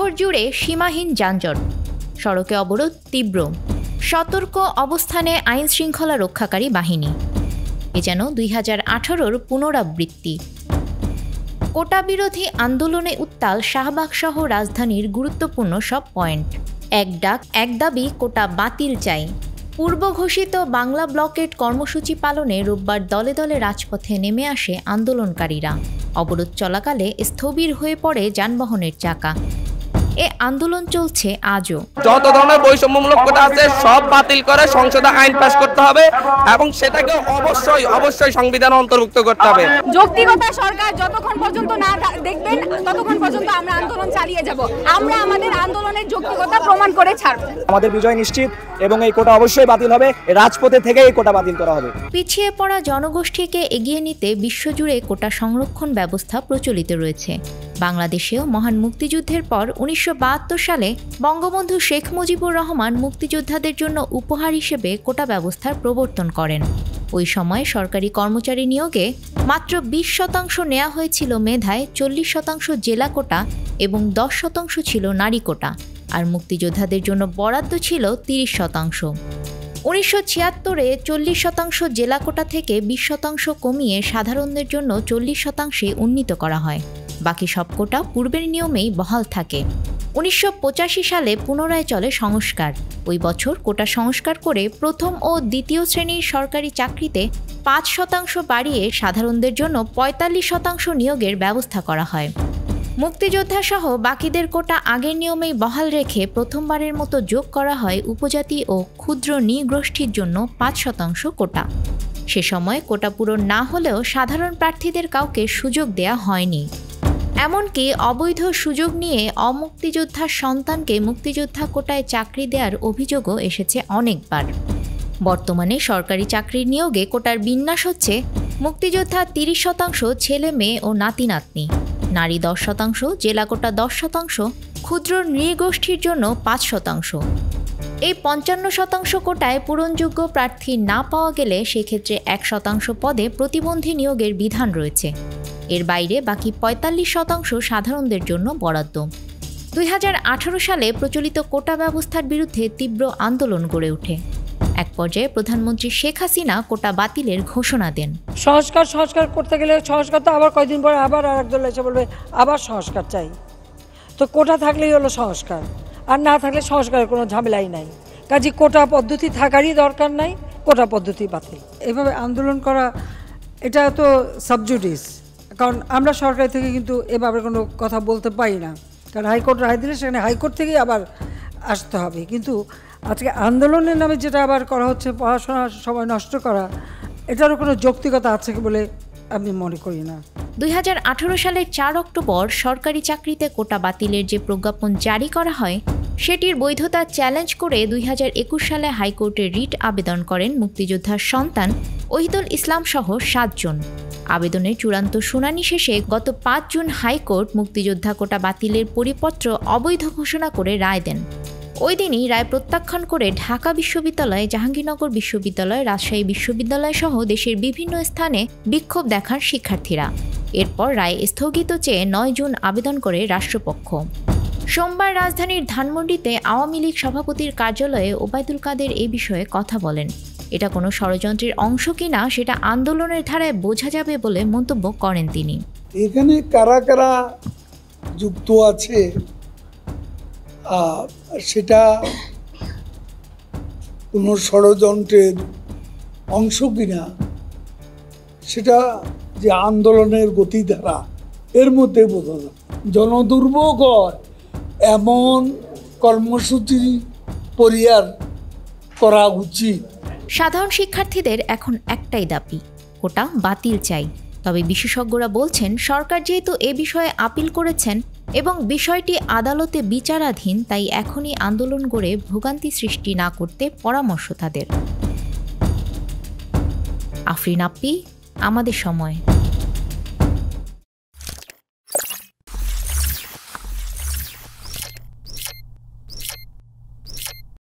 শহর জুড়ে সীমাহীন যানজট, সড়কে অবরোধ তীব্র, সতর্ক অবস্থানে আইন শৃঙ্খলা রক্ষাকারী বাহিনী। এ যেন 2018-র পুনরাবৃত্তি। কোটা বিরোধী আন্দোলনে উত্তাল শাহবাগ সহ রাজধানীর গুরুত্বপূর্ণ সব পয়েন্ট। এক ডাক এক দাবি, কোটা বাতিল চাই। পূর্ব ঘোষিত বাংলা ব্লকেট কর্মসূচি পালনে রোববার দলে দলে রাজপথে নেমে আসে আন্দোলনকারীরা। অবরোধ চলাকালে স্থবির হয়ে পড়ে যানবাহনের চাকা। এ আন্দোলন চলছে আজও। যত ধরনের বৈষম্যমূলক কোটা আছে সব বাতিল করে সংসদে আইন পাস করতে হবে এবং সেটাকে অবশ্যই সংবিধানে অন্তর্ভুক্ত করতে হবে। যৌক্তিকতা সরকার যতক্ষণ পর্যন্ত না দেখবেন ততক্ষণ পর্যন্ত আমরা আন্দোলন চালিয়ে যাব। আমরা আমাদের আন্দোলনের যৌক্তিকতা প্রমাণ করে ছাড়ব। আমাদের বিজয় নিশ্চিত এবং এই কোটা অবশ্যই বাতিল হবে। রাজপথে থেকে এই কোটা বাতিল করা হবে। পিছিয়ে পড়া জনগোষ্ঠীকে এগিয়ে নিতে বিশ্বজুড়ে কোটা সংরক্ষণ ব্যবস্থা প্রচলিত রয়েছে। বাংলাদেশেও মহান মুক্তিযুদ্ধের পর 1972 সালে বঙ্গবন্ধু শেখ মুজিবুর রহমান মুক্তিযোদ্ধাদের জন্য উপহার হিসেবে কোটা ব্যবস্থার প্রবর্তন করেন। ওই সময় সরকারি কর্মচারী নিয়োগে মাত্র 20% নেওয়া হয়েছিল মেধায়, 40% জেলা কোটা এবং 10% ছিল নারী কোটা, আর মুক্তিযোদ্ধাদের জন্য বরাদ্দ ছিল 30%। 1976-এ 40% জেলা কোটা থেকে 20% কমিয়ে সাধারণদের জন্য 40%-এ উন্নীত করা হয়। বাকি সব কোটা পূর্বের নিয়মেই বহাল থাকে। 1985 সালে পুনরায় চলে সংস্কার। ওই বছর কোটা সংস্কার করে প্রথম ও দ্বিতীয় শ্রেণীর সরকারি চাকরিতে 5% বাড়িয়ে সাধারণদের জন্য 45% নিয়োগের ব্যবস্থা করা হয়। মুক্তিযোদ্ধা সহ বাকিদের কোটা আগের নিয়মেই বহাল রেখে প্রথমবারের মতো যোগ করা হয় উপজাতি ও ক্ষুদ্র নৃগোষ্ঠীর জন্য 5% কোটা। সে সময় কোটা পূরণ না হলেও সাধারণ প্রার্থীদের কাউকে সুযোগ দেয়া হয়নি। এমনকি অবৈধ সুযোগ নিয়ে অমুক্তিযোদ্ধার সন্তানকে মুক্তিযোদ্ধা কোটায় চাকরি দেওয়ার অভিযোগও এসেছে অনেকবার। বর্তমানে সরকারি চাকরির নিয়োগে কোটার বিন্যাস হচ্ছে: মুক্তিযোদ্ধা 30%, ছেলে মেয়ে ও নাতি নাতনি; নারী 10%, জেলা কোটা 10%, ক্ষুদ্র নৃগোষ্ঠীর জন্য 5%। এই 55% কোটায় পূরণযোগ্য প্রার্থী না পাওয়া গেলে সেক্ষেত্রে 1% পদে প্রতিবন্ধী নিয়োগের বিধান রয়েছে। এর বাইরে বাকি 45% সাধারণদের জন্য বরাদ্দ। 2018 সালে প্রচলিত কোটা ব্যবস্থার বিরুদ্ধে তীব্র আন্দোলন গড়ে ওঠে। এক পর্যায়ে প্রধানমন্ত্রী শেখ হাসিনা কোটা বাতিলের ঘোষণা দেন। সংস্কার করতে গেলে সংস্কার তো আবার কয়েকদিন পরে আবার আরেক দল এসে বলবে আবার সংস্কার চাই। তো কোটা থাকলেই হলো সংস্কার, আর না থাকলে সংস্কারের কোনো ঝামেলাই নাই। কাজে কোটা পদ্ধতি থাকারই দরকার নাই, কোটা পদ্ধতি বাতিল। এভাবে আন্দোলন করা এটা তো সাবজুডিস, কারণ আমরা সরকার থেকে কিন্তু এভাবে কোনো কথা বলতে পারি না, কারণ হাইকোর্ট রায় দিলে সেখানে হাইকোর্ট থেকেই আবার আসতে হবে। কিন্তু আজকে আন্দোলনের নামে যেটা আবার করা হচ্ছে, পড়াশোনার সময় নষ্ট করা, এটারও কোনো যৌক্তিকতা আছে বলে আমি মনে করি না। 2018 সালের 4 অক্টোবর সরকারি চাকরিতে কোটা বাতিলের যে প্রজ্ঞাপন জারি করা হয়, সেটির বৈধতা চ্যালেঞ্জ করে 2021 সালে হাইকোর্টে রিট আবেদন করেন মুক্তিযোদ্ধার সন্তান ওহিদুল ইসলাম সহ 7 জন। আবেদনের চূড়ান্ত শুনানি শেষে গত 5 জুন হাইকোর্ট মুক্তিযোদ্ধা কোটা বাতিলের পরিপত্র অবৈধ ঘোষণা করে রায় দেন। ওই দিনই রায় প্রত্যাখ্যান করে ঢাকা বিশ্ববিদ্যালয়, জাহাঙ্গীরনগর বিশ্ববিদ্যালয়, রাজশাহী বিশ্ববিদ্যালয় সহ দেশের বিভিন্ন স্থানে বিক্ষোভ দেখান শিক্ষার্থীরা। এরপর রায় স্থগিত চেয়ে 9 জুন আবেদন করে রাষ্ট্রপক্ষ। সোমবার রাজধানীর ধানমন্ডিতে আওয়ামী লীগ সভাপতির কার্যালয়ে ওবায়দুল কাদের এই বিষয়ে কথা বলেন। এটা কোনো ষড়যন্ত্রের অংশ কিনা সেটা আন্দোলনের ধারায় বোঝা যাবে বলে মন্তব্য করেন তিনি। এখানে কারা কারা যুক্ত আছে সেটা কোনো ষড়যন্ত্রের অংশ কিনা সেটা যে আন্দোলনের গতিধারা এর মধ্যে বোঝা যায়। জনদুর্ভোগ হয় এমন কর্মসূচি পরিহার করা উচিত। সাধারণ শিক্ষার্থীদের এখন একটাই দাবি, কোটা বাতিল চাই। তবে বিশেষজ্ঞরা বলছেন, সরকার যেহেতু এ বিষয়ে আপিল করেছেন এবং বিষয়টি আদালতে বিচারাধীন, তাই এখনই আন্দোলন গড়ে ভোগান্তি সৃষ্টি না করতে পরামর্শ তাদের। আফরিন আপি, আমাদের সময়।